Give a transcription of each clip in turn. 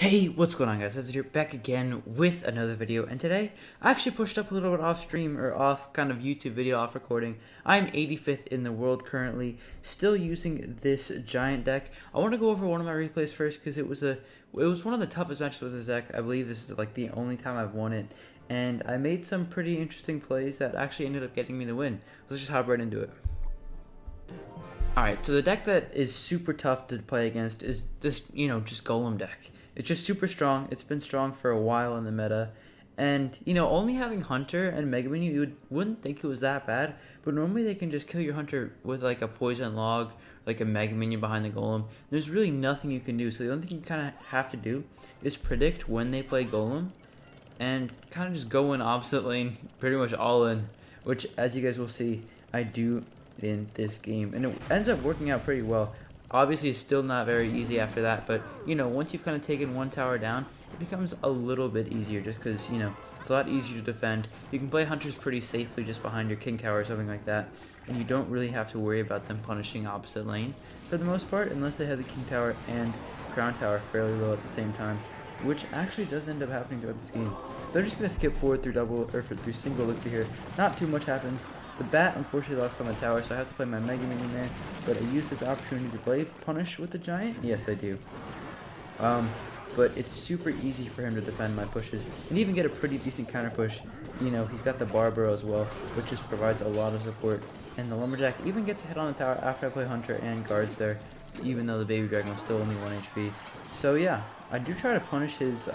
Hey, what's going on guys? This is here back again with another video, and today I actually pushed up a little bit off stream or off kind of YouTube video off recording. I'm 85th in the world currently, still using this giant deck. I want to go over one of my replays first because it was one of the toughest matches with this deck. I believe this is like the only time I've won it, and I made some pretty interesting plays that actually ended up getting me the win. Let's just hop right into it. Alright, so the deck that is super tough to play against is this, just Golem deck. It's just super strong. It's been strong for a while in the meta. And, only having Hunter and Mega Minion, you wouldn't think it was that bad. But normally they can just kill your Hunter with like a Poison Log, like a Mega Minion behind the Golem. There's really nothing you can do. So the only thing you kind of have to do is predict when they play Golem. And kind of just go in opposite lane, pretty much all in. Which, as you guys will see, I do in this game. And it ends up working out pretty well. Obviously, it's still not very easy after that, but, once you've kind of taken one tower down, it becomes a little bit easier just because, it's a lot easier to defend. You can play Hunters pretty safely just behind your King Tower or something like that, and you don't really have to worry about them punishing opposite lane for the most part, unless they have the King Tower and Crown Tower fairly low at the same time, which actually does end up happening throughout this game. So I'm just going to skip forward through through single elixir here. Not too much happens. The bat unfortunately lost on the tower, so I have to play my Mega Minion there. But I use this opportunity to play Punish with the Giant. Yes, I do. But it's super easy for him to defend my pushes and even get a pretty decent counter push. He's got the Barbaro as well, which just provides a lot of support. And the Lumberjack even gets a hit on the tower after I play Hunter and guards there, even though the Baby Dragon was still only 1 HP. So yeah, I do try to punish his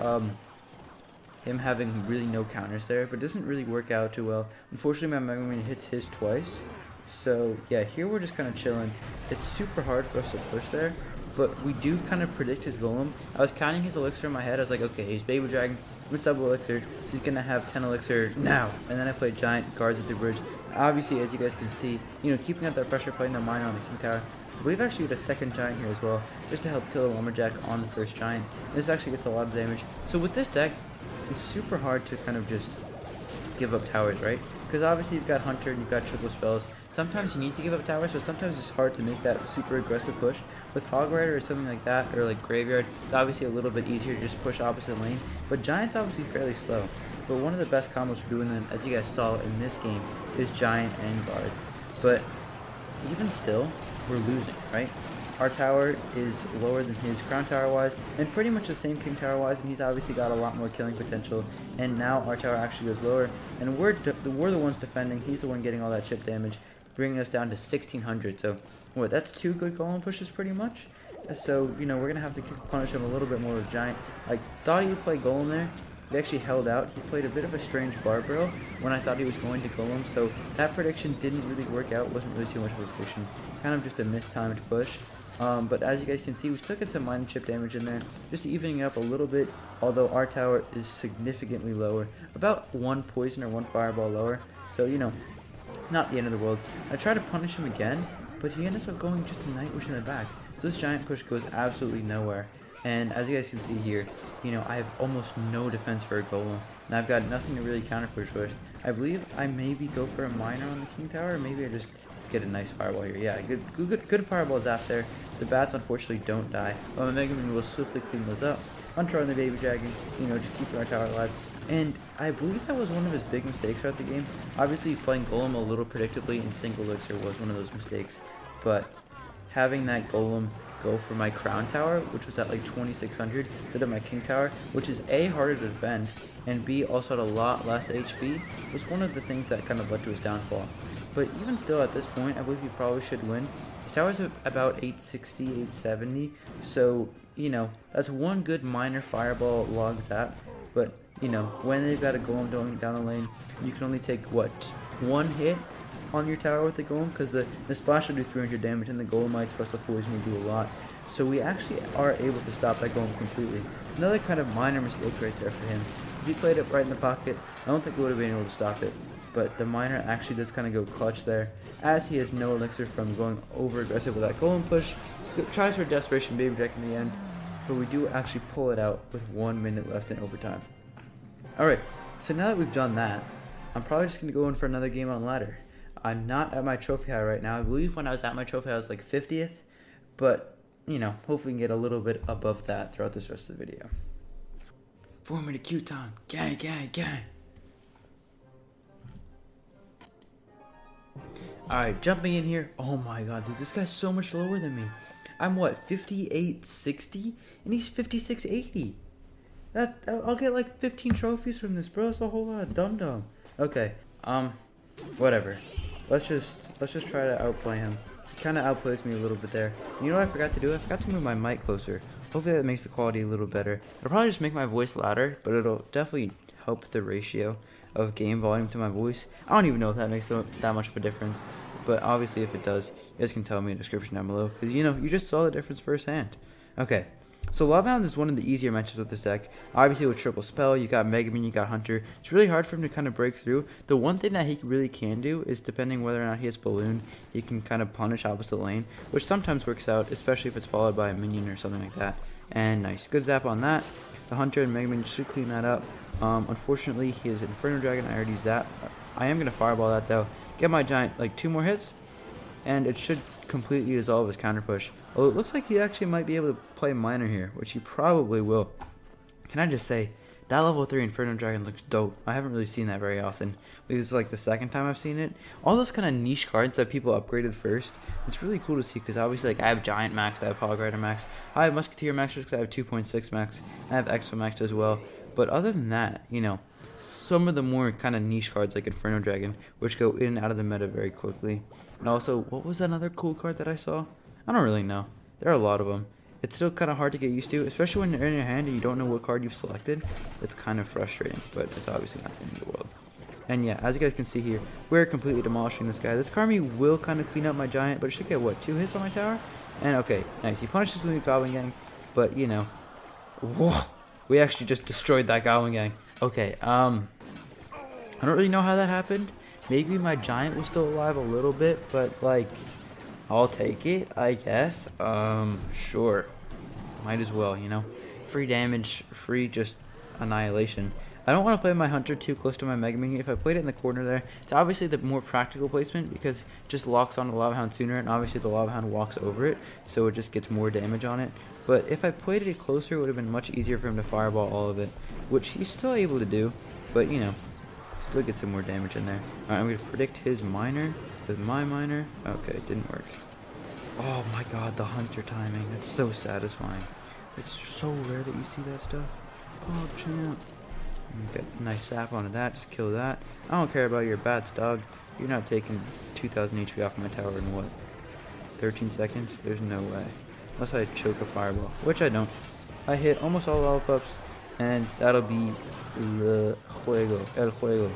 him having really no counters there, but it doesn't really work out too well. Unfortunately, my Mega Minion hits his twice. So yeah, here we're just kind of chilling. It's super hard for us to push there, but we do kind of predict his Golem. I was counting his elixir in my head. I was like, okay, he's Baby Dragon, let's double elixir, so he's gonna have 10 elixir now. And then I played Giant, guards at the bridge. Obviously, as you guys can see, keeping up that pressure, playing the miner on the King Tower. We've actually got a second Giant here as well, just to help kill the Lumberjack on the first Giant. This actually gets a lot of damage. So with this deck, it's super hard to kind of just give up towers, right? Because obviously you've got Hunter and you've got triple spells. Sometimes you need to give up towers, but sometimes it's hard to make that super aggressive push. With Hog Rider or something like that, or like Graveyard, it's obviously a little bit easier to just push opposite lane. But Giant's obviously fairly slow. But one of the best combos for doing them, as you guys saw in this game, is Giant and guards. But even still, we're losing, right? Our tower is lower than his Crown Tower wise, and pretty much the same King Tower wise, and he's obviously got a lot more killing potential. And now our tower actually goes lower, and we're the ones defending. He's the one getting all that chip damage, bringing us down to 1600. So what? That's 2 good Golem pushes pretty much. So we're gonna have to punish him a little bit more with Giant. I thought he would play Golem there. He actually held out. He played a bit of a strange Barbaro when I thought he was going to Golem, so that prediction didn't really work out. It wasn't really too much of a prediction, kind of just a mistimed push. But as you guys can see, we still get some minor chip damage in there, just evening it up a little bit, although our tower is significantly lower, about 1 poison or 1 fireball lower, so not the end of the world. I try to punish him again, but he ends up going just a Nightwish in the back, so this Giant push goes absolutely nowhere. And as you guys can see here, I have almost no defense for a Golem, and I've got nothing to really counter push with. I believe I maybe go for a miner on the King Tower, or maybe I just get a nice fireball here. Yeah, good fireballs out there. The bats unfortunately don't die. Well, my Mega Minion will swiftly clean those up. Hunter on the Baby Dragon, just keeping our tower alive. And I believe that was one of his big mistakes throughout the game. Obviously, playing Golem a little predictably in single elixir was one of those mistakes. But having that Golem go for my Crown Tower, which was at like 2600, instead of my King Tower, which is A, harder to defend, and B, also had a lot less HP, was one of the things that kind of led to his downfall. But even still, at this point, I believe he probably should win. His tower's about 860, 870, so, that's one good minor fireball log zap. But, when they've got a Golem going down the lane, you can only take, what, 1 hit on your tower with the Golem, because the splash will do 300 damage, and the Golemites plus the poison will do a lot. So we actually are able to stop that Golem completely. Another kind of minor mistake right there for him. If he played it right in the pocket, I don't think we would have been able to stop it. But the miner actually does kind of go clutch there, as he has no elixir from going over aggressive with that Golem push. Tries for Desperation Baby Dragon in the end, but we do actually pull it out with 1 minute left in overtime. Alright, so now that we've done that, I'm probably just going to go in for another game on ladder. I'm not at my trophy high right now. I believe when I was at my trophy I was like 50th, but you know, hopefully we can get a little bit above that throughout this rest of the video. 4-minute queue time. Gang, gang, gang. Alright, jumping in here. Oh my god, dude, this guy's so much lower than me. I'm what, 5860? And he's 5680. I'll get like 15 trophies from this, bro. That's a whole lot of dum-dum. Okay, whatever. Let's just try to outplay him. He kind of outplays me a little bit there. You know what I forgot to do? I forgot to move my mic closer. Hopefully that makes the quality a little better. It'll probably just make my voice louder, but it'll definitely help the ratio of game volume to my voice. I don't even know if that makes that much of a difference, but obviously if it does, you guys can tell me in the description down below, because you know, you just saw the difference firsthand. Okay, so Lava Hound is one of the easier matches with this deck. Obviously with triple spell, you got Mega Man, you got Hunter. It's really hard for him to kind of break through. The one thing that he really can do is, depending whether or not he has Balloon, he can kind of punish opposite lane, which sometimes works out, especially if it's followed by a minion or something like that. And nice, good zap on that. The Hunter and Mega Man should clean that up. Unfortunately, he is Inferno Dragon. I already zapped. I am going to fireball that though. Get my giant like 2 more hits, and it should completely dissolve his counter push. Although it looks like he actually might be able to play Miner here, which he probably will. Can I just say, that level 3 Inferno Dragon looks dope. I haven't really seen that very often. This is like the second time I've seen it. All those kind of niche cards that people upgraded first, it's really cool to see, because obviously like I have Giant maxed, I have Hog Rider maxed, I have Musketeer maxed because I have 2.6 max, I have Expo maxed as well. But other than that, you know, some of the more kind of niche cards like Inferno Dragon, which go in and out of the meta very quickly. And also, what was another cool card that I saw? I don't really know. There are a lot of them. It's still kind of hard to get used to, especially when you're in your hand and you don't know what card you've selected. It's kind of frustrating, but it's obviously not the end of the world. And yeah, as you guys can see here, we're completely demolishing this guy. This Karmi will kind of clean up my giant, but it should get, what, 2 hits on my tower? And okay, nice. He punishes me with Goblin Gang, but you know, whoa, we actually just destroyed that Goblin Gang. Okay, I don't really know how that happened. Maybe my giant was still alive a little bit, but like, I'll take it, I guess. Sure. Might as well, you know. Free damage, free just annihilation. I don't want to play my Hunter too close to my Mega Minion. If I played it in the corner there, it's obviously the more practical placement because it just locks onto the Lava Hound sooner, and obviously the Lava Hound walks over it, so it just gets more damage on it. But if I played it closer, it would have been much easier for him to fireball all of it, which he's still able to do, but you know, still get some more damage in there. Alright, I'm going to predict his Miner with my Miner. Okay, it didn't work. Oh my god, the Hunter timing. That's so satisfying. It's so rare that you see that stuff. Oh, champ. Get a nice sap onto that. Just kill that. I don't care about your bats, dog. You're not taking 2,000 HP off my tower in what? 13 seconds? There's no way. Unless I choke a fireball, which I don't. I hit almost all lollipops, and that'll be el juego. El juego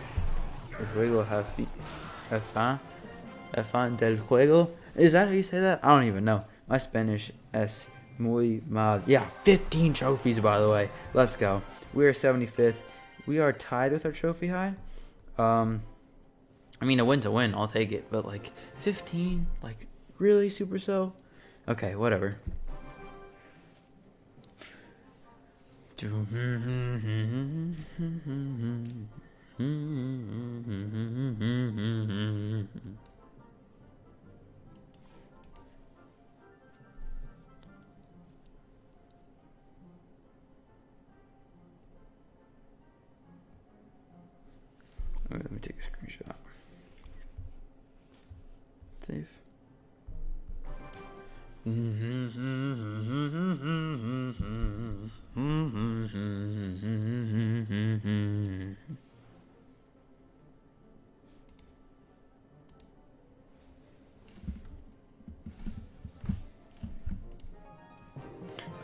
afán del juego. Is that how you say that? I don't even know. My Spanish es muy mal. Yeah, 15 trophies, by the way. Let's go. We are 75th. We are tied with our trophy high. I mean, a win's a win. I'll take it. But, like, 15? Like, really, Supercell? Okay, whatever. Let me take a screenshot. Save.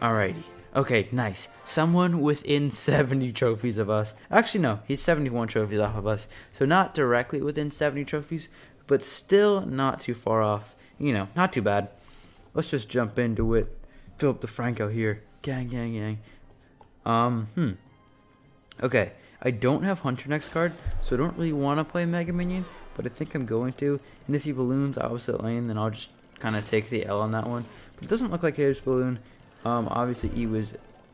Alrighty. Okay, nice. Someone within 70 trophies of us. Actually, no. He's 71 trophies off of us. So not directly within 70 trophies, but still not too far off. You know, not too bad. Let's just jump into it. Philip DeFranco here. Gang, gang, gang. Okay, I don't have Hunter next card, so I don't really want to play Mega Minion, but I think I'm going to. And if he balloons opposite lane, then I'll just kind of take the L on that one. But it doesn't look like his balloon. Obviously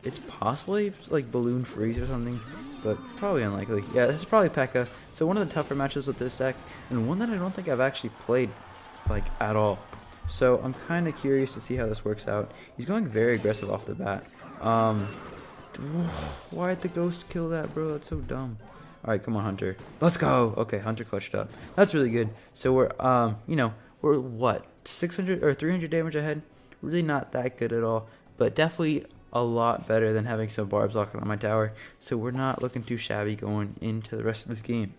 it's possible he was like balloon freeze or something, but probably unlikely. Yeah, this is probably P.E.K.K.A. So one of the tougher matches with this deck, and one that I don't think I've actually played like at all. So I'm kind of curious to see how this works out. He's going very aggressive off the bat. Why'd the ghost kill that, bro? That's so dumb. Alright, come on, Hunter. Let's go! Okay, Hunter clutched up. That's really good. So we're, you know, we're what? 600 or 300 damage ahead? Really not that good at all. But definitely a lot better than having some barbs locking on my tower. So we're not looking too shabby going into the rest of this game.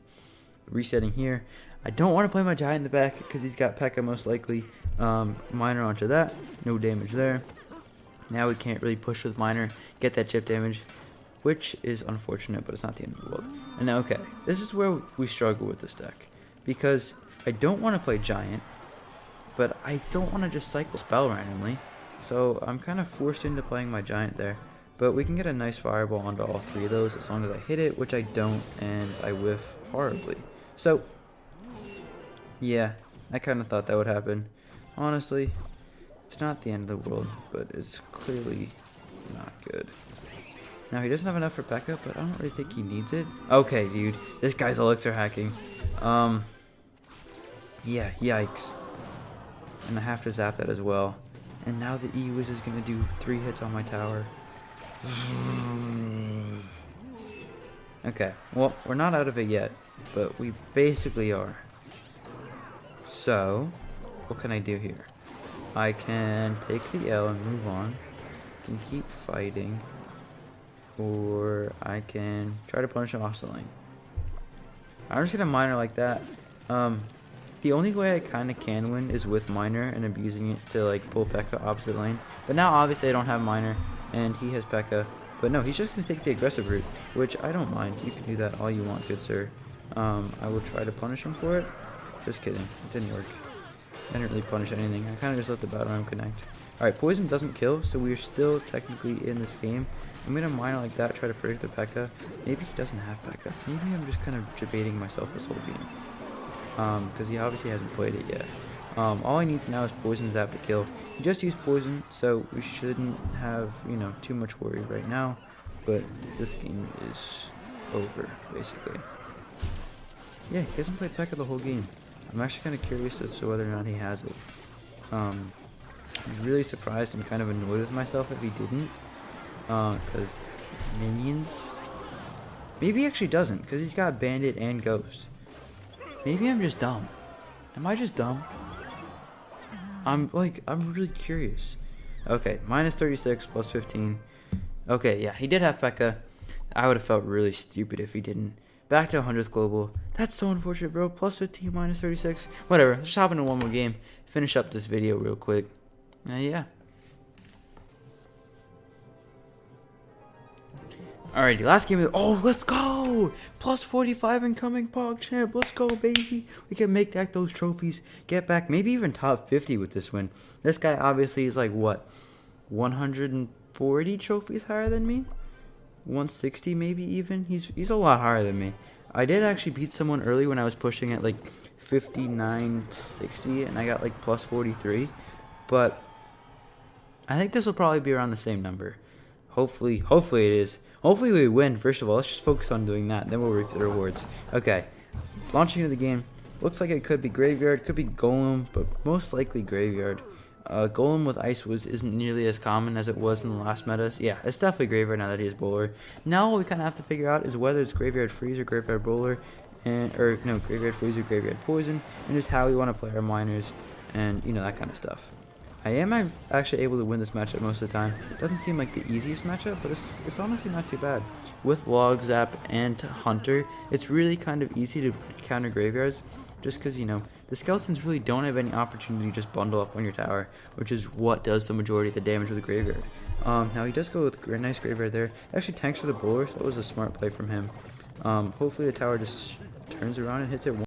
Resetting here. I don't want to play my giant in the back because he's got P.E.K.K.A most likely. Miner onto that. No damage there. Now we can't really push with Miner. Get that chip damage, which is unfortunate, but it's not the end of the world. And now, okay, this is where we struggle with this deck. Because I don't want to play giant, but I don't want to just cycle spell randomly. So I'm kind of forced into playing my giant there. But we can get a nice fireball onto all three of those as long as I hit it, which I don't, and I whiff horribly. So, yeah, I kind of thought that would happen. Honestly, it's not the end of the world, but it's clearly not good. Now, he doesn't have enough for P.E.K.K.A, but I don't really think he needs it. Okay, dude, this guy's elixir hacking. Yeah, yikes. And I have to zap that as well. And now the E-Wiz is going to do 3 hits on my tower. Okay, well, we're not out of it yet, but we basically are. So, what can I do here? I can take the L and move on. I can keep fighting. Or I can try to punish him off the lane. I'm just going to Miner like that. The only way I kind of can win is with Miner and abusing it to like pull P.E.K.K.A opposite lane. But now obviously I don't have Miner and he has P.E.K.K.A. But no, he's just going to take the aggressive route, which I don't mind. You can do that all you want, good sir. I will try to punish him for it. Just kidding. It didn't work. I didn't really punish anything. I kind of just let the battle ram connect. Alright, poison doesn't kill, so we're still technically in this game. I'm going to Miner like that, try to predict the P.E.K.K.A. Maybe he doesn't have P.E.K.K.A. Maybe I'm just kind of debating myself this whole game. Because he obviously hasn't played it yet. All I need to now is poison zap to kill. He just used poison, so we shouldn't have, you know, too much worry right now. But this game is over, basically. Yeah, he hasn't played P.E.K.K.A the whole game. I'm actually kind of curious as to whether or not he has it. I'm really surprised and kind of annoyed with myself if he didn't. Because minions. Maybe he actually doesn't, because he's got Bandit and Ghost. Maybe I'm just dumb. Am I just dumb? I'm really curious. Okay, minus 36, plus 15. Okay, yeah, he did have P.E.K.K.A. I would have felt really stupid if he didn't. Back to 100th global. That's so unfortunate, bro. Plus 15, minus 36. Whatever, let's hop into one more game. Finish up this video real quick. Yeah. Alrighty, last game. Oh, let's go! Plus 45 incoming PogChamp. Let's go, baby. We can make back those trophies. Get back, maybe even top 50 with this win. This guy obviously is like, what? 140 trophies higher than me? 160 maybe even? He's a lot higher than me. I did actually beat someone early when I was pushing at like 59-60 and I got like plus 43. But I think this will probably be around the same number. Hopefully it is. Hopefully we win. First of all, let's just focus on doing that. Then we'll reap the rewards. Okay. Launching into the game. Looks like it could be Graveyard. Could be Golem. But most likely Graveyard. Golem with Ice isn't nearly as common as it was in the last metas. Yeah, it's definitely Graveyard now that he is Bowler. Now what we kind of have to figure out is whether it's Graveyard Freeze or Graveyard Bowler. Graveyard Freeze or Graveyard Poison. And just how we want to play our miners. And, you know, that kind of stuff. I am actually able to win this matchup most of the time. Doesn't seem like the easiest matchup, but it's honestly not too bad. With Log Zap and Hunter, it's really kind of easy to counter Graveyards, just because, you know, the skeletons really don't have any opportunity to just bundle up on your tower, which is what does the majority of the damage with the Graveyard. Now he does go with a nice Graveyard there. Actually tanks for the Bowler, so that was a smart play from him. Hopefully the tower just turns around and hits it